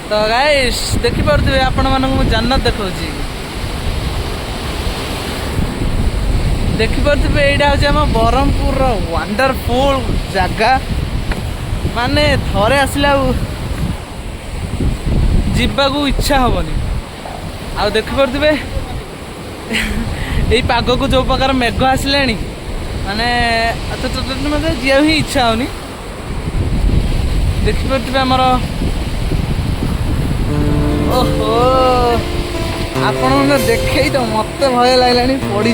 तो गाइस देखिपे आपण मानक जन्नत देखौची देखिपे यहाँ हूँ आम ब्रह्मपुर वंडरफुल जगह माने थरे आसला जीवा को इच्छा हेनी आ देखिपे यही पाग को जो प्रकार मेघ आसिले माने मतलब जीवा ही इच्छा होनी देखिपे आमर ओहो आपण देखे तो मत भय लगे पड़ी